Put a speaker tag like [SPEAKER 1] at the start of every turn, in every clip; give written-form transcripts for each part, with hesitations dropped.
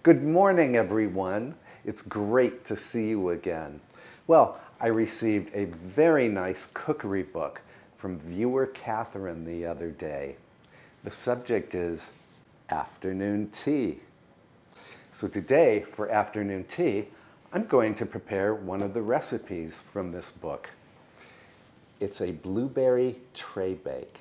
[SPEAKER 1] Good morning, everyone. It's great to see you again. Well, I received a very nice cookery book from viewer Catherine the other day. The subject is afternoon tea. So today, for afternoon tea, I'm going to prepare one of the recipes from this book. It's a blueberry tray bake.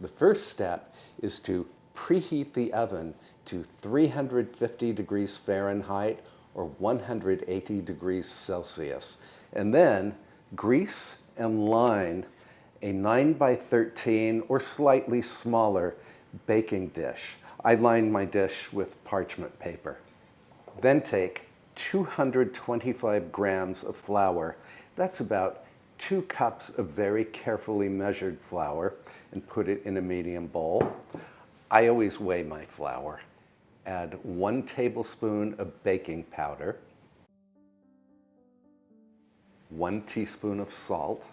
[SPEAKER 1] The first step is to preheat the oven to 350 degrees Fahrenheit or 180 degrees Celsius. And then grease and line a 9 by 13 or slightly smaller baking dish. I lined my dish with parchment paper. Then take 225 grams of flour. That's about 2 cups of very carefully measured flour, and put it in a medium bowl. I always weigh my flour. Add 1 tablespoon of baking powder, 1 teaspoon of salt,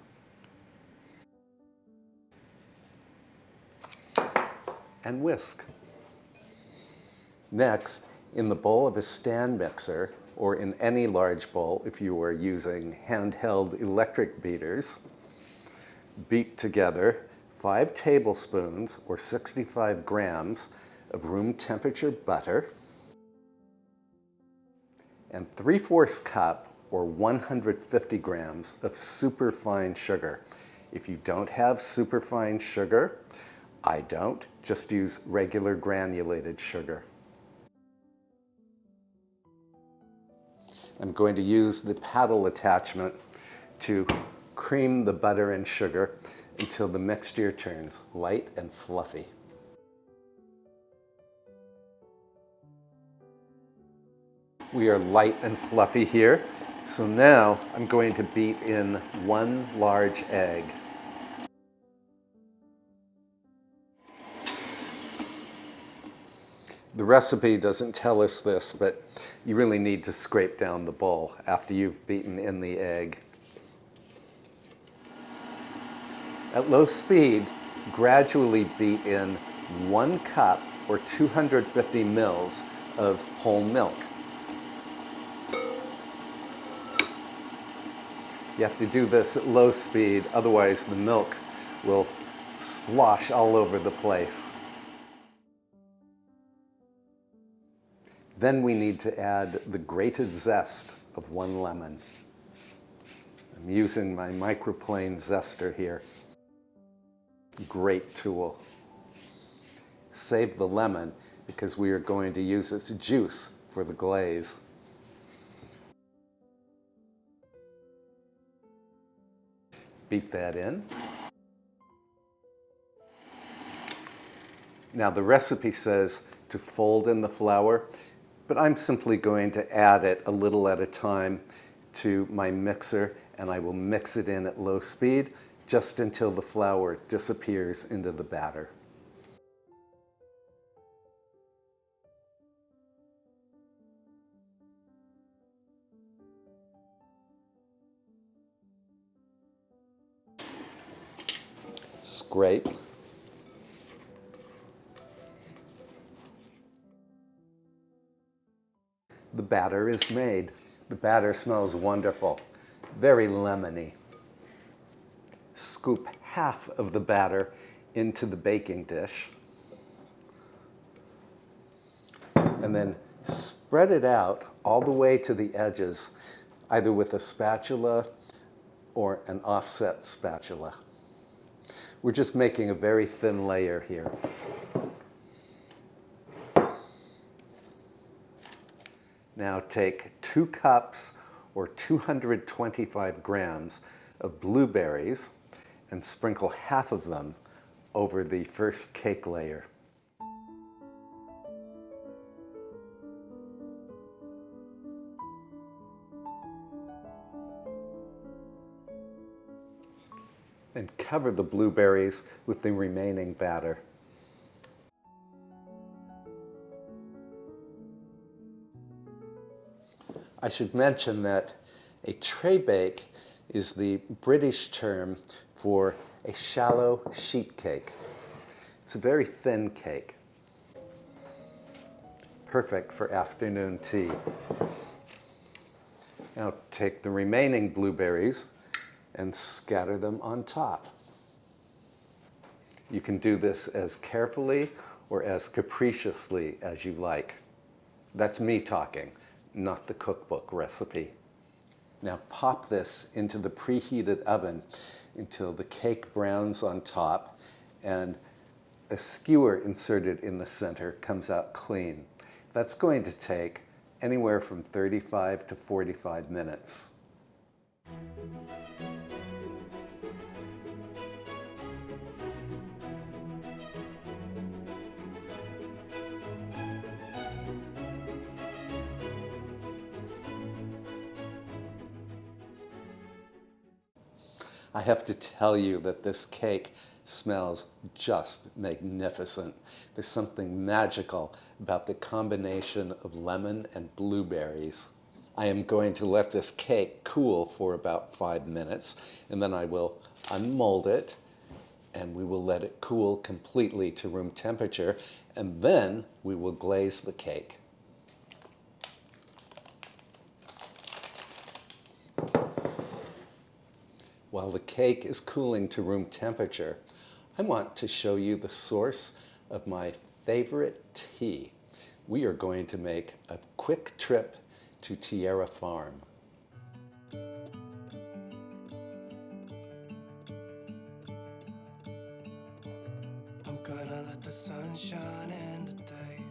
[SPEAKER 1] and whisk. Next, in the bowl of a stand mixer, or in any large bowl if you are using handheld electric beaters, beat together 5 tablespoons or 65 grams of room temperature butter and 3/4 cup or 150 grams of superfine sugar. If you don't have superfine sugar, I don't, just use regular granulated sugar. I'm going to use the paddle attachment to cream the butter and sugar until the mixture turns light and fluffy. We are light and fluffy here, so now I'm going to beat in 1 large egg. The recipe doesn't tell us this, but you really need to scrape down the bowl after you've beaten in the egg. At low speed, gradually beat in 1 cup or 250 mils of whole milk. You have to do this at low speed, otherwise the milk will splosh all over the place. Then we need to add the grated zest of 1 lemon. I'm using my microplane zester here. Great tool. Save the lemon because we are going to use its juice for the glaze. Beat that in. Now the recipe says to fold in the flour, but I'm simply going to add it a little at a time to my mixer, and I will mix it in at low speed just until the flour disappears into the batter. Scrape. The batter is made. The batter smells wonderful, very lemony. Scoop half of the batter into the baking dish, and then spread it out all the way to the edges, either with a spatula or an offset spatula. We're just making a very thin layer here. Now take 2 cups or 225 grams of blueberries and sprinkle half of them over the first cake layer. And cover the blueberries with the remaining batter. I should mention that a tray bake is the British term for a shallow sheet cake. It's a very thin cake. Perfect for afternoon tea. Now take the remaining blueberries and scatter them on top. You can do this as carefully or as capriciously as you like. That's me talking, not the cookbook recipe. Now pop this into the preheated oven until the cake browns on top and a skewer inserted in the center comes out clean. That's going to take anywhere from 35 to 45 minutes. I have to tell you that this cake smells just magnificent. There's something magical about the combination of lemon and blueberries. I am going to let this cake cool for about 5 minutes, and then I will unmold it, and we will let it cool completely to room temperature, and then we will glaze the cake. While the cake is cooling to room temperature, I want to show you the source of my favorite tea. We are going to make a quick trip to Tierra Farm.
[SPEAKER 2] I'm gonna let the sun shine in today.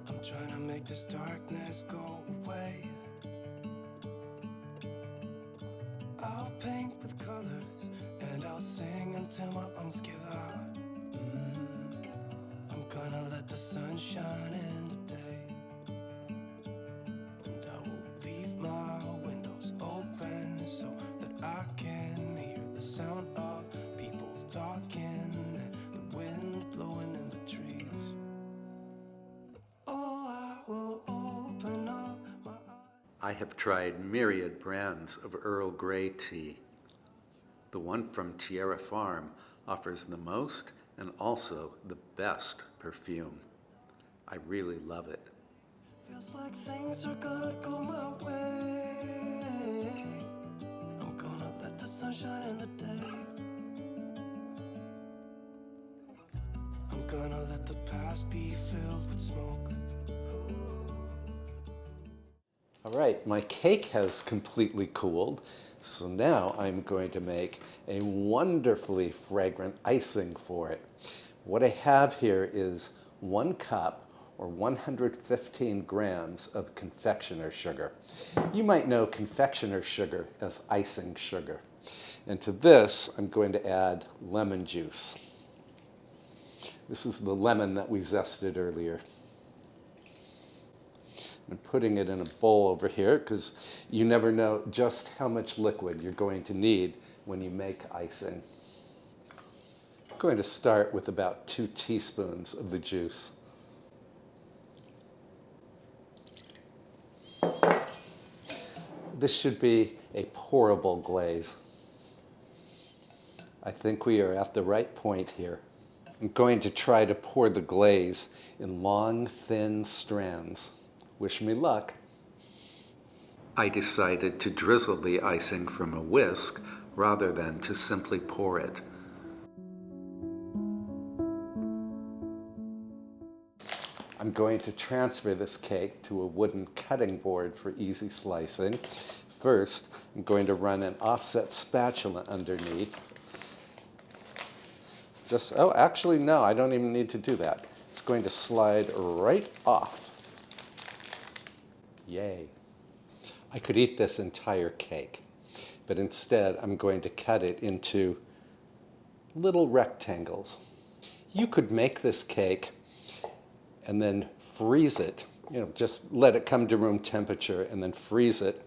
[SPEAKER 2] I'm trying to make this darkness go away. I'll paint with colors and I'll sing until my lungs give out. I'm gonna let the sun shine in today. And I will leave my windows open so that I can hear the sound of people talking and the wind blowing in the trees. Oh, I will open up my eyes.
[SPEAKER 1] I have tried myriad brands of Earl Grey tea. The one from Tierra Farm offers the most and also the best perfume. I really love it.
[SPEAKER 2] Feels like things are gonna go my way. I'm gonna let the sun shine in the day. I'm gonna let the past be filled with smoke.
[SPEAKER 1] All right, my cake has completely cooled, so now I'm going to make a wonderfully fragrant icing for it. What I have here is 1 cup or 115 grams of confectioner sugar. You might know confectioner sugar as icing sugar. And to this, I'm going to add lemon juice. This is the lemon that we zested earlier. I'm putting it in a bowl over here because you never know just how much liquid you're going to need when you make icing. I'm going to start with about 2 teaspoons of the juice. This should be a pourable glaze. I think we are at the right point here. I'm going to try to pour the glaze in long, thin strands. Wish me luck. I decided to drizzle the icing from a whisk rather than to simply pour it. I'm going to transfer this cake to a wooden cutting board for easy slicing. First, I'm going to run an offset spatula underneath. Actually, no, I don't even need to do that. It's going to slide right off. Yay. I could eat this entire cake, but instead I'm going to cut it into little rectangles. You could make this cake and then freeze it, just let it come to room temperature and then freeze it,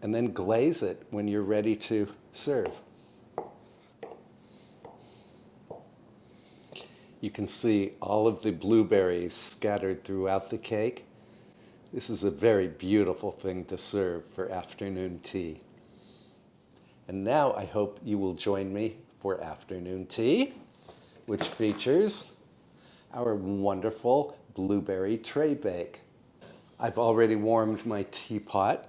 [SPEAKER 1] and then glaze it when you're ready to serve. You can see all of the blueberries scattered throughout the cake. This is a very beautiful thing to serve for afternoon tea. And now I hope you will join me for afternoon tea, which features our wonderful blueberry tray bake. I've already warmed my teapot.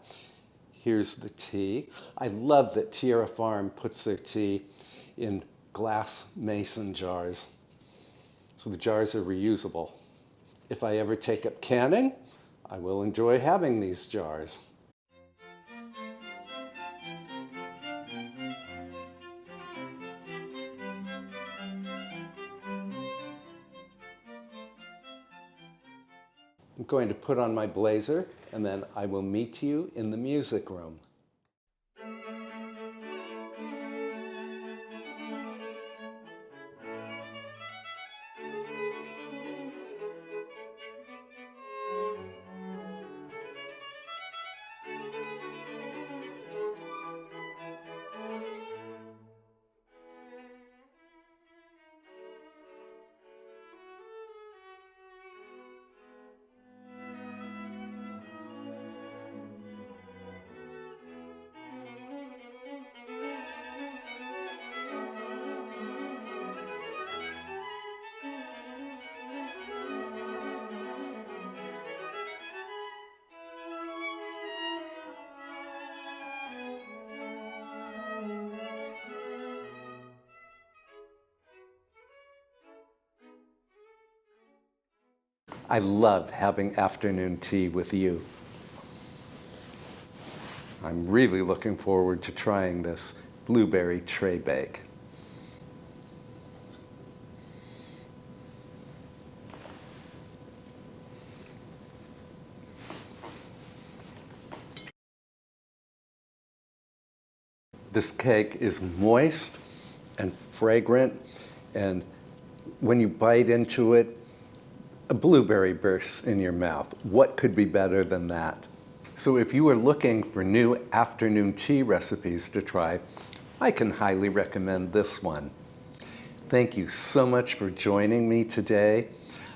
[SPEAKER 1] Here's the tea. I love that Tierra Farm puts their tea in glass mason jars, so the jars are reusable. If I ever take up canning, I will enjoy having these jars. I'm going to put on my blazer and then I will meet you in the music room. I love having afternoon tea with you. I'm really looking forward to trying this blueberry tray bake. This cake is moist and fragrant, and when you bite into it, a blueberry bursts in your mouth. What could be better than that? So if you are looking for new afternoon tea recipes to try, I can highly recommend this one. Thank you so much for joining me today.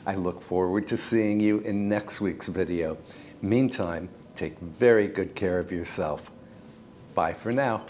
[SPEAKER 1] I look forward to seeing you in next week's video. Meantime, take very good care of yourself. Bye for now.